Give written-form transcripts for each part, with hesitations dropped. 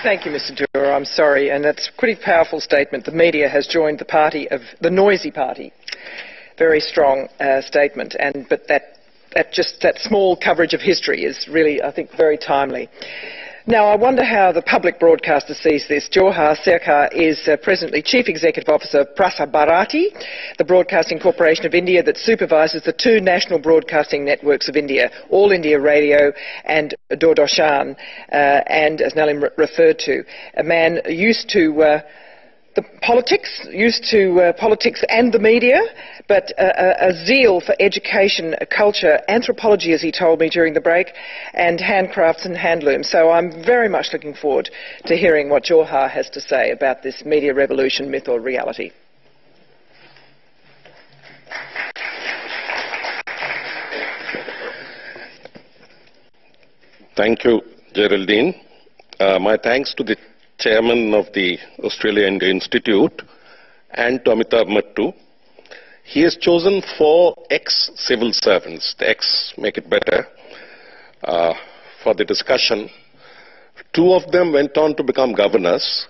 Thank you, Mr. Dura. I'm sorry, and that's a pretty powerful statement. The media has joined the party of the noisy party. Very strong statement, but that small coverage of history is really, I think, very timely. Now, I wonder how the public broadcaster sees this. Johar Sircar is presently Chief Executive Officer of Prasar Bharati, the Broadcasting Corporation of India that supervises the two national broadcasting networks of India, All India Radio and Doordarshan, and, as Nalin referred to, a man used to politics and the media, but a zeal for education, culture, anthropology, as he told me during the break, and handcrafts and handloom. So I'm very much looking forward to hearing what Johar has to say about this media revolution, myth or reality. Thank you, Geraldine. My thanks to the Chairman of the Australia-India Institute and to Amitabh Mattu. He has chosen 4 ex-civil servants, the ex make it better, for the discussion. 2 of them went on to become governors.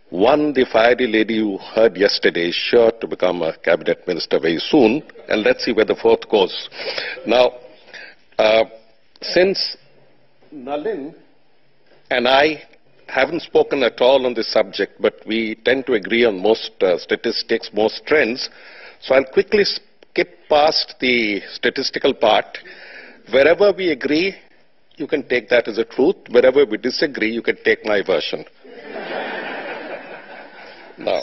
1, the fiery lady you heard yesterday, is sure to become a cabinet minister very soon, and let's see where the 4th goes. Now, since Nalin and I haven't spoken at all on this subject, but we tend to agree on most statistics, most trends. So I'll quickly skip past the statistical part. Wherever we agree, you can take that as a truth. Wherever we disagree, you can take my version. Now,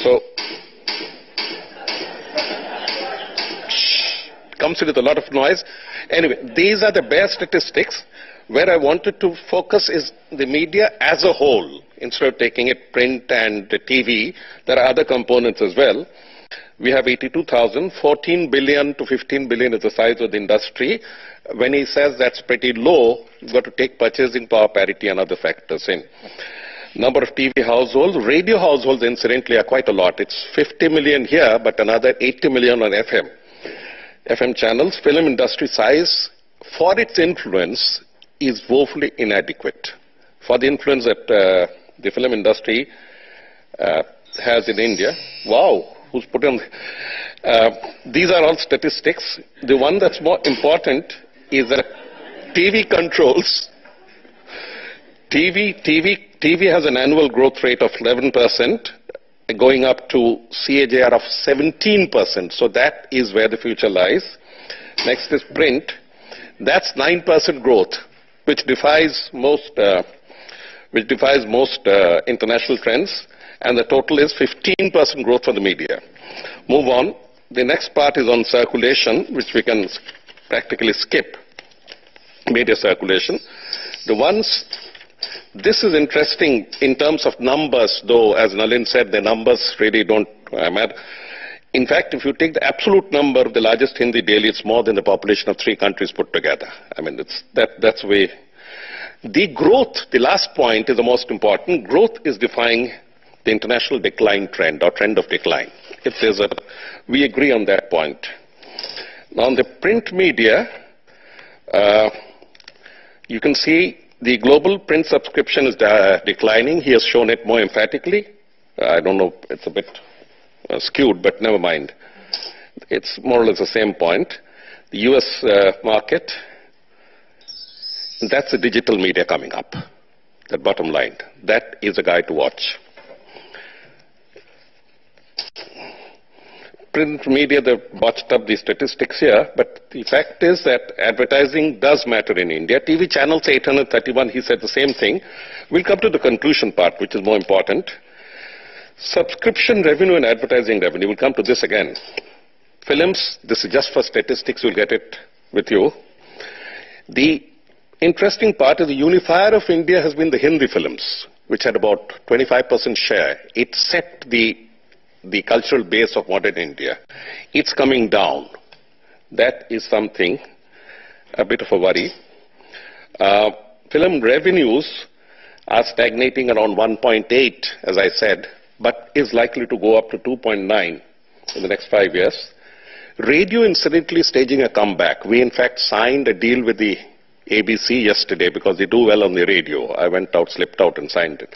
so, comes with a lot of noise. Anyway, these are the bare statistics. Where I wanted to focus is the media as a whole. Instead of taking it print and TV, there are other components as well. We have 82,000, 14 billion to 15 billion is the size of the industry. When he says that's pretty low, you've got to take purchasing power parity and other factors in. Number of TV households, radio households incidentally are quite a lot. It's 50 million here, but another 80 million on FM channels. Film industry size, for its influence, is woefully inadequate. For the influence that the film industry has in India. Wow, who's put on? These are all statistics. The one that's more important is that TV controls. TV has an annual growth rate of 11%, going up to CAGR of 17%. So that is where the future lies. Next is print. That's 9% growth, which defies most international trends, and the total is 15% growth for the media. Move on. The next part is on circulation, which we can practically skip. Media circulation. This is interesting in terms of numbers, though, as Nalin said, the numbers really don't matter. In fact, if you take the absolute number of the largest Hindi daily, it's more than the population of 3 countries put together. I mean, that's the way. The growth, the last point, is the most important. Growth is defying the international decline trend, or trend of decline. We agree on that point. Now, on the print media, you can see the global print subscription is declining. He has shown it more emphatically. I don't know, it's a bit skewed, but never mind. It's more or less the same point. The US market, that's the digital media coming up. That bottom line. That is a guy to watch. Print media, they've botched up the statistics here, but the fact is that advertising does matter in India. TV channels 831, he said the same thing. We'll come to the conclusion part, which is more important. Subscription revenue and advertising revenue, we'll come to this again. Films, this is just for statistics, we'll get it with you. The interesting part is the unifier of India has been the Hindi films, which had about 25% share. It set the cultural base of modern India. It's coming down. That is something, a bit of a worry. Film revenues are stagnating around 1.8, as I said, but is likely to go up to 2.9 in the next 5 years. Radio, incidentally, staging a comeback. We, in fact, signed a deal with the ABC yesterday because they do well on the radio. I went out, slipped out and signed it.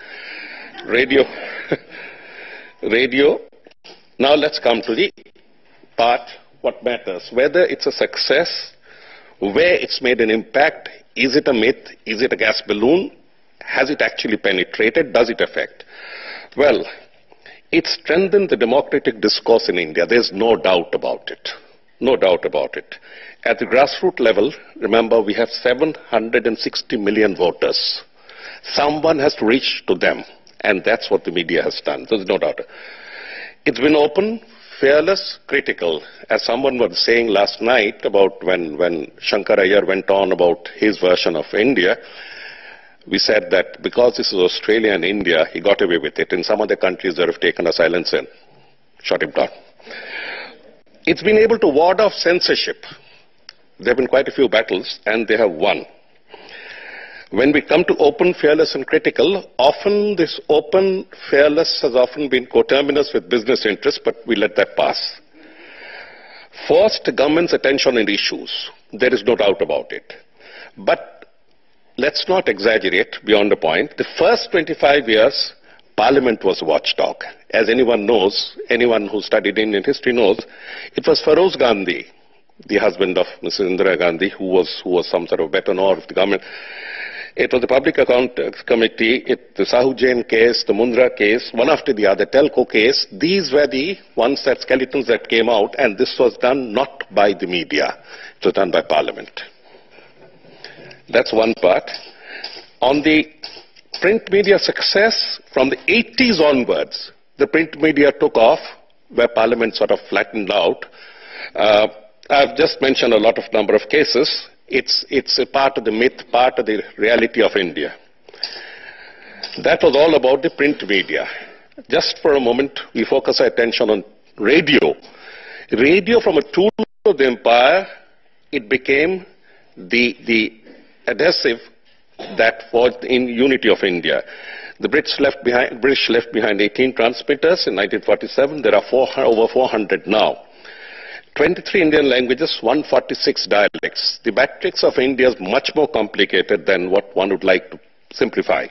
Radio. Radio. Now let's come to the part what matters. Whether it's a success, where it's made an impact, is it a myth, is it a gas balloon, has it actually penetrated, does it affect? Well, it strengthened the democratic discourse in India. There's no doubt about it. No doubt about it. At the grassroots level, remember, we have 760 million voters. Someone has to reach to them, and that's what the media has done. There's no doubt. It's been open, fearless, critical. As someone was saying last night about when Shankar Iyer went on about his version of India, we said that because this is Australia and India, he got away with it. In some other countries, they have taken a silence and shut him down. It's been able to ward off censorship. There have been quite a few battles, and they have won. When we come to open, fearless, and critical, often this open, fearless has often been coterminous with business interests, but we let that pass. First, the government's attention on issues. There is no doubt about it. But let's not exaggerate beyond the point. The first 25 years, Parliament was a watchdog. As anyone knows, anyone who studied Indian history knows, it was Feroz Gandhi, the husband of Mrs. Indira Gandhi, who was some sort of veteran of the government. It was the Public Account Committee, the Sahu Jain case, the Mundra case, one after the other, Telco case. These were the ones that skeletons that came out, and this was done not by the media. It was done by Parliament. That's one part. On the print media success, from the 80s onwards, the print media took off, where Parliament sort of flattened out. I've just mentioned a lot of number of cases. It's a part of the myth, part of the reality of India. That was all about the print media. Just for a moment, we focus our attention on radio. Radio, from a tool of the empire, it became the adhesive that forged in unity of India. The British left behind 18 transmitters in 1947. There are over 400 now. 23 Indian languages, 146 dialects. The matrix of India is much more complicated than what one would like to simplify.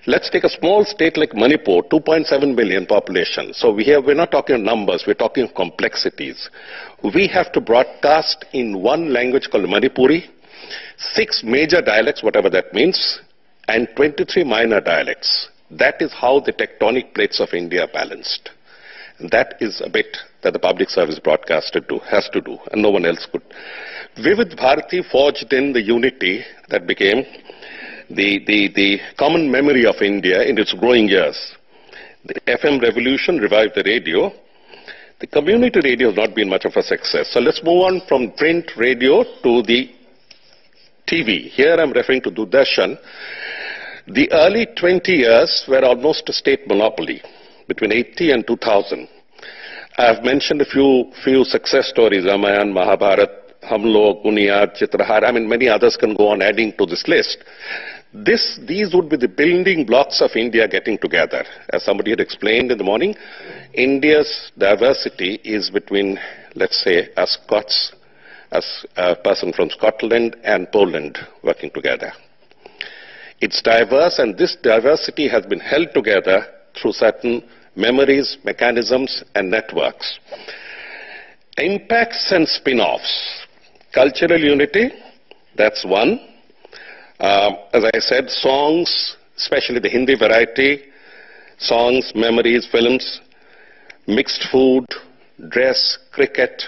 Let's take a small state like Manipur, 2.7 million population. So we're not talking numbers, we're talking complexities. We have to broadcast in one language called Manipuri, 6 major dialects, whatever that means, and 23 minor dialects. That is how the tectonic plates of India are balanced. And that is a bit that the public service broadcaster has to do, and no one else could. Vivid Bharati forged in the unity that became the common memory of India in its growing years. The FM revolution revived the radio. The community radio has not been much of a success. So let's move on from print radio to the TV. Here I'm referring to Doordarshan. The early 20 years were almost a state monopoly, between 80 and 2000. I've mentioned a few success stories, Ramayan, Mahabharat, Hum Log, Buniyad, Chitrahar. I mean, many others can go on adding to this list. These would be the building blocks of India getting together. As somebody had explained in the morning, India's diversity is between, let's say, a person from Scotland and Poland working together. It's diverse, and this diversity has been held together through certain memories, mechanisms, and networks. Impacts and spin-offs. Cultural unity, that's one. As I said, songs, especially the Hindi variety, songs, memories, films, mixed food, dress, cricket,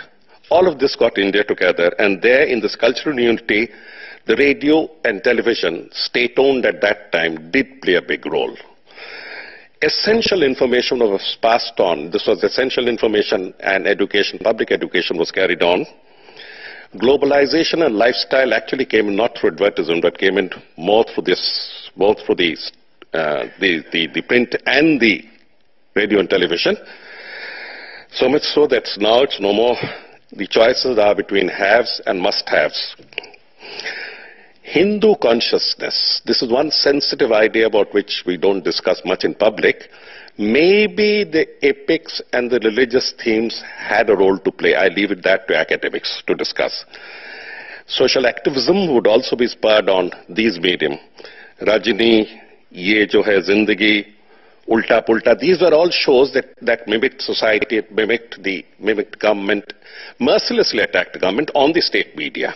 all of this got India together. And there, in this cultural unity, the radio and television, state-owned at that time, did play a big role. Essential information was passed on. This was essential information, and education, public education was carried on. Globalization and lifestyle actually came in not through advertising, but came in more through this, both through the print and the radio and television. So much so that now it's no more. The choices are between haves and must-haves. Hindu consciousness. This is one sensitive idea about which we don't discuss much in public. Maybe the epics and the religious themes had a role to play. I leave it that to academics to discuss. Social activism would also be spurred on these medium. Rajini, Ye Jo Hai Zindagi, Ulta Pulta, these were all shows that mimicked society, mimicked government, mercilessly attacked the government on the state media.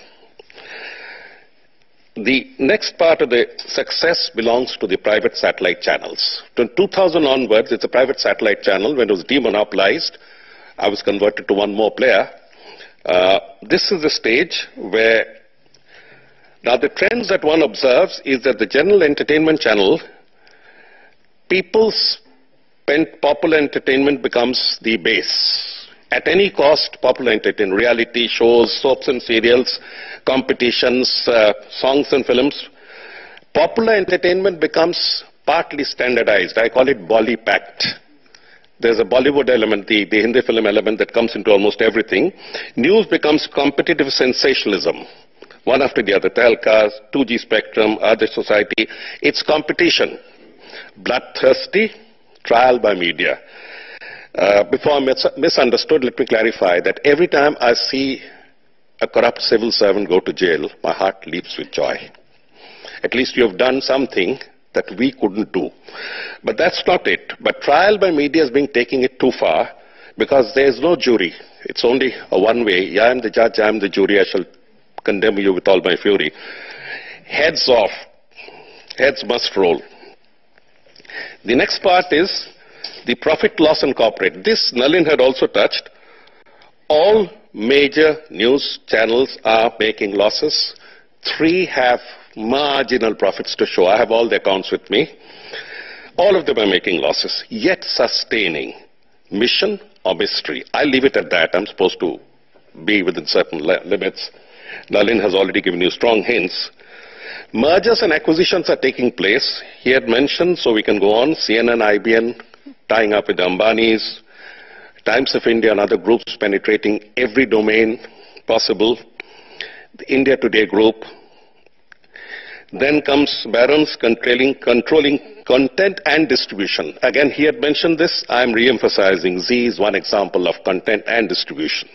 The next part of the success belongs to the private satellite channels. From 2000 onwards, it's a private satellite channel. When it was demonopolized, I was converted to one more player. This is the stage where, now the trends that one observes is that the general entertainment channel, people's popular entertainment becomes the base. At any cost, popular entertainment, reality shows, soaps and serials, competitions, songs and films. Popular entertainment becomes partly standardized. I call it Bolly packed. There's a Bollywood element, the Hindi film element that comes into almost everything. News becomes competitive sensationalism. One after the other, telcast, 2G spectrum, other society. It's competition. Bloodthirsty, trial by media. Before I'm misunderstood, let me clarify that every time I see a corrupt civil servant go to jail, my heart leaps with joy. At least you have done something that we couldn't do. But that's not it. But trial by media has been taking it too far because there is no jury. It's only a one way. I am the judge, I am the jury, I shall condemn you with all my fury. Heads off. Heads must roll. The next part is the profit loss and corporate. This Nalin had also touched. All major news channels are making losses. 3 have marginal profits to show. I have all the accounts with me. All of them are making losses, yet sustaining. Mission or mystery? I leave it at that. I'm supposed to be within certain limits. Nalin has already given you strong hints. Mergers and acquisitions are taking place. He had mentioned, so we can go on, CNN, IBM, tying up with the Ambanis, Times of India and other groups penetrating every domain possible, the India Today group. Then comes barons controlling content and distribution. Again, he had mentioned this. I am re-emphasizing. Z is one example of content and distribution.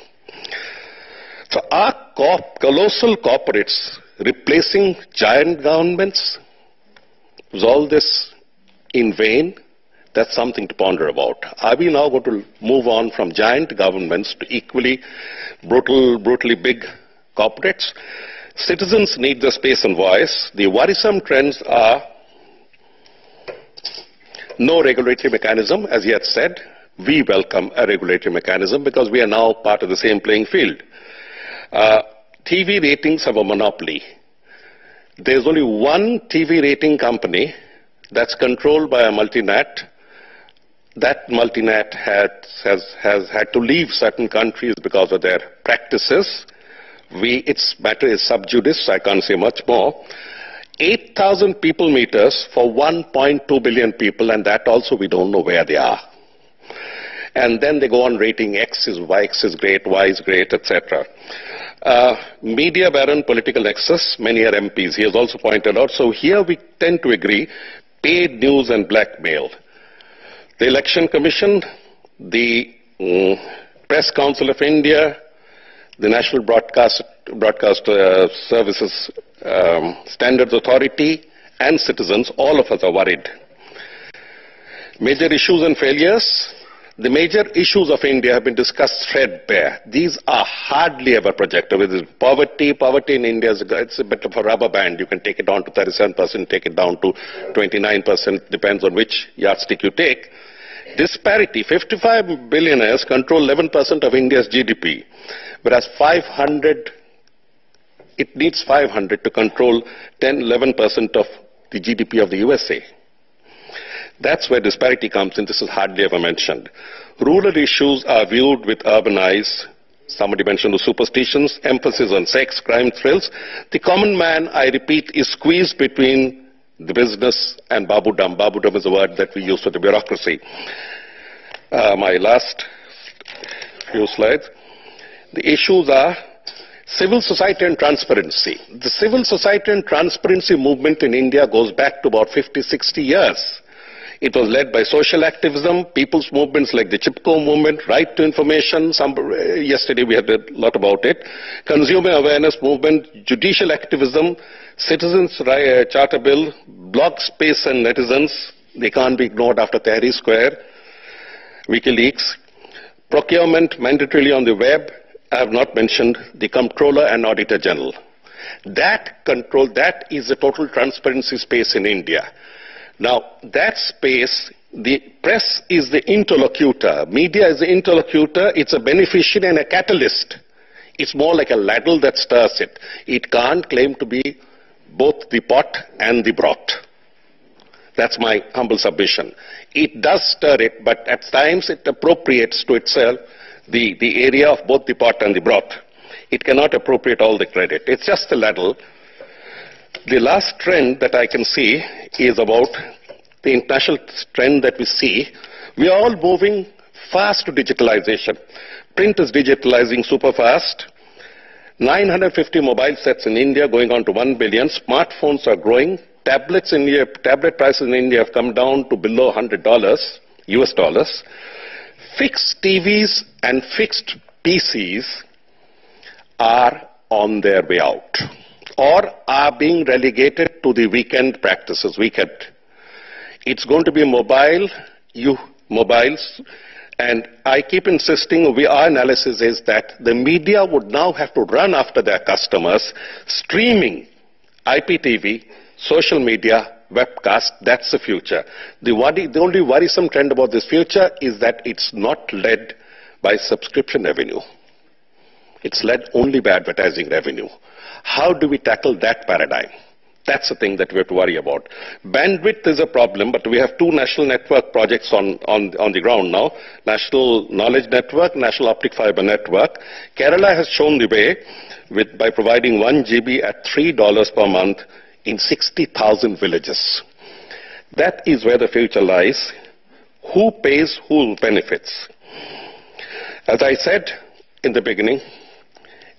So are colossal corporates replacing giant governments? Was all this in vain? That's something to ponder about. Are we now going to move on from giant governments to equally brutally big corporates? Citizens need the space and voice. The worrisome trends are no regulatory mechanism, as he had said. We welcome a regulatory mechanism because we are now part of the same playing field. TV ratings have a monopoly. There's only one TV rating company that's controlled by a multinat. That multinat has had to leave certain countries because of their practices. Its matter is sub judice, so I can't say much more. 8,000 people meters for 1.2 billion people, and that also we don't know where they are. And then they go on rating X is great, Y is great, etc. Media baron, political nexus, many are MPs. He has also pointed out. So here we tend to agree, paid news and blackmail. The Election Commission, the Press Council of India, the National Broadcast Services Standards Authority, and citizens, all of us are worried. Major issues and failures. The major issues of India have been discussed threadbare. These are hardly ever projected. With poverty in India, it's a bit of a rubber band. You can take it down to 37%, take it down to 29%, depends on which yardstick you take. Disparity, 55 billionaires control 11% of India's GDP, whereas it needs 500 to control 10-11% of the GDP of the USA. That's where disparity comes in. This is hardly ever mentioned. Rural issues are viewed with urban eyes. Somebody mentioned the superstitions, emphasis on sex, crime, thrills. The common man, I repeat, is squeezed between the business and babudam. Babudam is a word that we use for the bureaucracy. My last few slides. The issues are civil society and transparency. The civil society and transparency movement in India goes back to about 50, 60 years. It was led by social activism, people's movements like the Chipko movement, right to information, yesterday we had a lot about it, consumer awareness movement, judicial activism, citizens' charter bill, blog space and netizens, they can't be ignored after Tahrir Square, WikiLeaks, procurement mandatorily on the web. I have not mentioned the Comptroller and Auditor General. That control, that is the total transparency space in India. Now, that space, the press is the interlocutor, media is the interlocutor, it's a beneficiary and a catalyst. It's more like a ladle that stirs it. It can't claim to be both the pot and the broth. That's my humble submission. It does stir it, but at times it appropriates to itself the area of both the pot and the broth. It cannot appropriate all the credit. It's just a ladle. The last trend that I can see is about the international trend that we see. We are all moving fast to digitalization. Print is digitalizing super fast. 950 mobile sets in India going on to 1 billion. Smartphones are growing. Tablet prices in India have come down to below $100 US dollars. Fixed TVs and fixed PCs are on their way out, or are being relegated to the weekend practices, weekend. It's going to be mobiles, and I keep insisting, our analysis is that the media would now have to run after their customers, streaming, IPTV, social media, webcast, that's the future. The only worrisome trend about this future is that it's not led by subscription revenue. It's led only by advertising revenue. How do we tackle that paradigm? That's the thing that we have to worry about. Bandwidth is a problem, but we have two national network projects on the ground now. National Knowledge Network, National Optic Fiber Network. Kerala has shown the way by providing 1 GB at $3 per month in 60,000 villages. That is where the future lies. Who pays, who benefits? As I said in the beginning,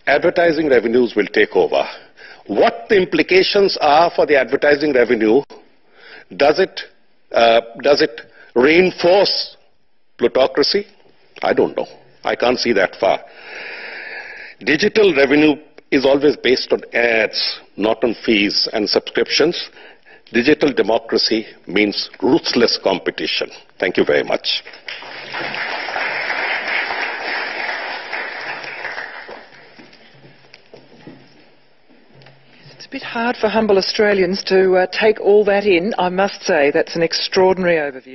advertising revenues will take over. What the implications are for the advertising revenue, does it reinforce plutocracy? I don't know. I can't see that far. Digital revenue is always based on ads, not on fees and subscriptions. Digital democracy means ruthless competition. Thank you very much. It's a bit hard for humble Australians to take all that in. I must say that's an extraordinary overview.